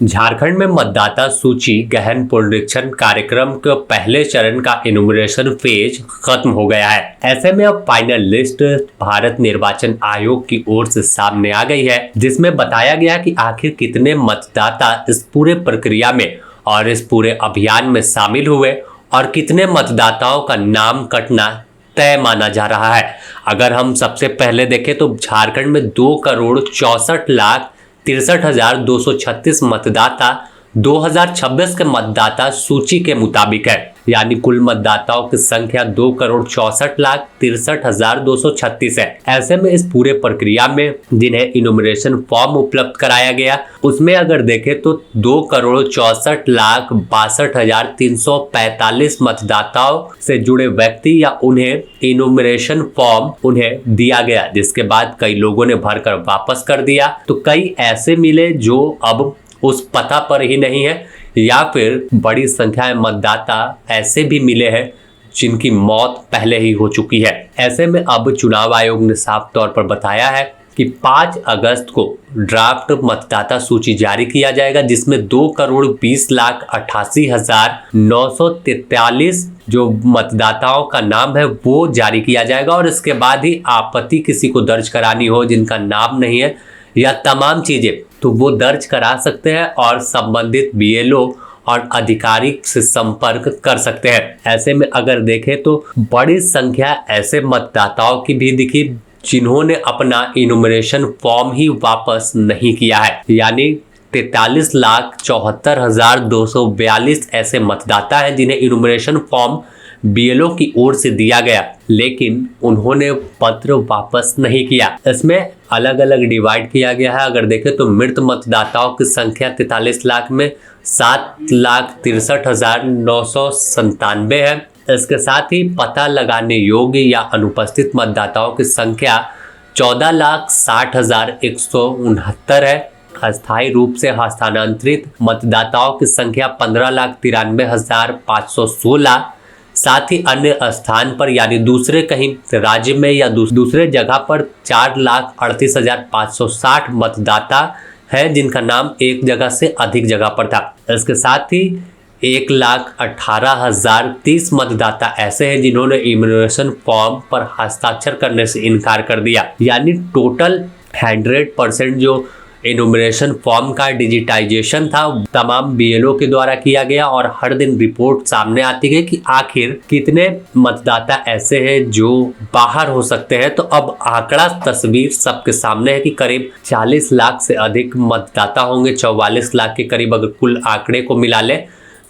झारखंड में मतदाता सूची गहन पुनरीक्षण कार्यक्रम के पहले चरण का इनुमरेशन फेज खत्म हो गया है। ऐसे में अब फाइनल लिस्ट भारत निर्वाचन आयोग की ओर से सामने आ गई है, जिसमें बताया गया कि आखिर कितने मतदाता इस पूरे प्रक्रिया में और इस पूरे अभियान में शामिल हुए और कितने मतदाताओं का नाम कटना तय माना जा रहा है। अगर हम सबसे पहले देखें तो झारखंड में 2,64,63,236 मतदाता 2026 के मतदाता सूची के मुताबिक है, यानी कुल मतदाताओं की संख्या 2,64,63,236 है। ऐसे में इस पूरे प्रक्रिया में जिन्हें इनुमरेशन फॉर्म उपलब्ध कराया गया, उसमें अगर देखें तो 2,64,62,345 मतदाताओं से जुड़े व्यक्ति या उन्हें इनुमरेशन फॉर्म उन्हें दिया गया, जिसके बाद कई लोगों ने भरकर वापस कर दिया। तो कई ऐसे मिले जो अब उस पता पर ही नहीं है, या फिर बड़ी संख्या में मतदाता ऐसे भी मिले हैं जिनकी मौत पहले ही हो चुकी है। ऐसे में अब चुनाव आयोग ने साफ तौर पर बताया है कि 5 अगस्त को ड्राफ्ट मतदाता सूची जारी किया जाएगा, जिसमें 2,20,88,943 जो मतदाताओं का नाम है वो जारी किया जाएगा। और इसके बाद ही आपत्ति किसी को दर्ज करानी हो जिनका नाम नहीं है या तमाम चीजें, तो वो दर्ज करा सकते हैं और संबंधित बीएलओ और अधिकारी से संपर्क कर सकते हैं। ऐसे में अगर देखें तो बड़ी संख्या ऐसे मतदाताओं की भी दिखी जिन्होंने अपना इनुमरेशन फॉर्म ही वापस नहीं किया है, यानी 43,74,242 ऐसे मतदाता हैं जिन्हें इनुमरेशन फॉर्म बीएलओ की ओर से दिया गया, लेकिन उन्होंने पत्र वापस नहीं किया। इसमें अलग अलग डिवाइड किया गया है। अगर देखें तो मृत मतदाताओं की संख्या 43 लाख में 7,63,997 है। इसके साथ ही पता लगाने योग्य या अनुपस्थित मतदाताओं की संख्या 14,60,169 है। अस्थायी रूप से हस्तांतरित मतदाताओं की संख्या 15,93,516। साथ ही अन्य स्थान पर यानी दूसरे कहीं राज्य में या दूसरे जगह पर 4,38,560 मतदाता हैं जिनका नाम एक जगह से अधिक जगह पर था। इसके साथ ही 1,18,030 मतदाता ऐसे हैं जिन्होंने इनुमरेशन फॉर्म पर हस्ताक्षर करने से इनकार कर दिया, यानी टोटल 100% जो इनुमरेशन फॉर्म का डिजिटाइजेशन था तमाम बीएलओ के द्वारा किया गया। और हर दिन रिपोर्ट सामने आती है कि आखिर कितने मतदाता ऐसे हैं जो बाहर हो सकते हैं। तो अब आंकड़ा तस्वीर सबके सामने है कि करीब 40 लाख से अधिक मतदाता होंगे, 44 लाख के करीब अगर कुल आंकड़े को मिला ले,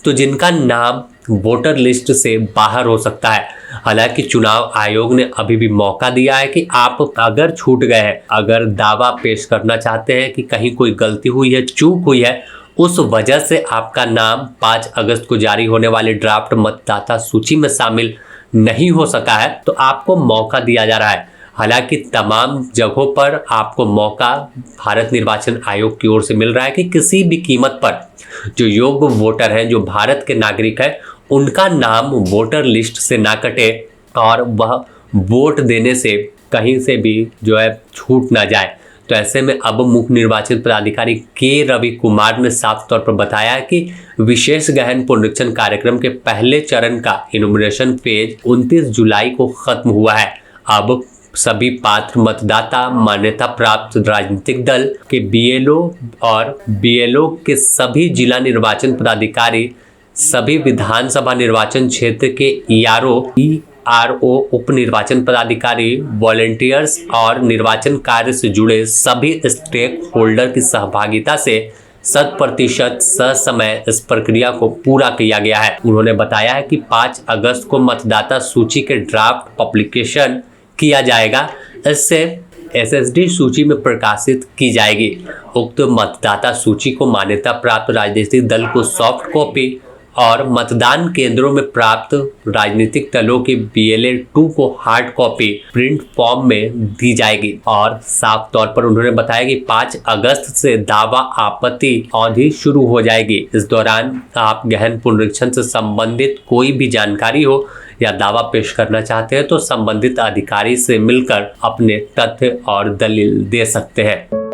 तो जिनका नाम वोटर लिस्ट से बाहर हो सकता है। हालांकि चुनाव आयोग ने अभी भी मौका दिया है कि आप अगर छूट गए हैं, अगर दावा पेश करना चाहते हैं कि कहीं कोई गलती हुई है, चूक हुई है, उस वजह से आपका नाम 5 अगस्त को जारी होने वाले ड्राफ्ट मतदाता सूची में शामिल नहीं हो सका है, तो आपको मौका दिया जा रहा है। हालांकि तमाम जगहों पर आपको मौका भारत निर्वाचन आयोग की ओर से मिल रहा है कि किसी भी कीमत पर जो योग्य वोटर हैं, जो भारत के नागरिक हैं, उनका नाम वोटर लिस्ट से ना कटे और वह वोट देने से कहीं से भी जो है छूट ना जाए। तो ऐसे में अब मुख्य निर्वाचन पदाधिकारी के रवि कुमार ने साफ तौर पर बताया है कि विशेष गहन पुनरीक्षण कार्यक्रम के पहले चरण का इनुमरेशन फेज 29 जुलाई को खत्म हुआ है। अब सभी पात्र मतदाता, मान्यता प्राप्त राजनीतिक दल के बीएलओ और बीएलओ के सभी जिला निर्वाचन पदाधिकारी, सभी विधानसभा निर्वाचन क्षेत्र के ईआरओ, उप निर्वाचन पदाधिकारी, वॉलंटियर्स और निर्वाचन कार्य से जुड़े सभी स्टेक होल्डर की सहभागिता से 100% ससमय इस प्रक्रिया को पूरा किया गया है। उन्होंने बताया है कि 5 अगस्त को मतदाता सूची के ड्राफ्ट पब्लिकेशन किया जाएगा। इससे एसएसडी सूची में प्रकाशित की जाएगी। उक्त मतदाता सूची को मान्यता प्राप्त राजनीतिक दल को सॉफ्ट कॉपी और मतदान केंद्रों में प्राप्त राजनीतिक दलों के BLA 2 को हार्ड कॉपी प्रिंट फॉर्म में दी जाएगी। और साफ तौर पर उन्होंने बताया कि 5 अगस्त से दावा आपत्ति अवधि शुरू हो जाएगी। इस दौरान आप गहन पुनरीक्षण से संबंधित कोई भी जानकारी हो या दावा पेश करना चाहते हैं तो संबंधित अधिकारी से मिलकर अपने तथ्य और दलील दे सकते हैं।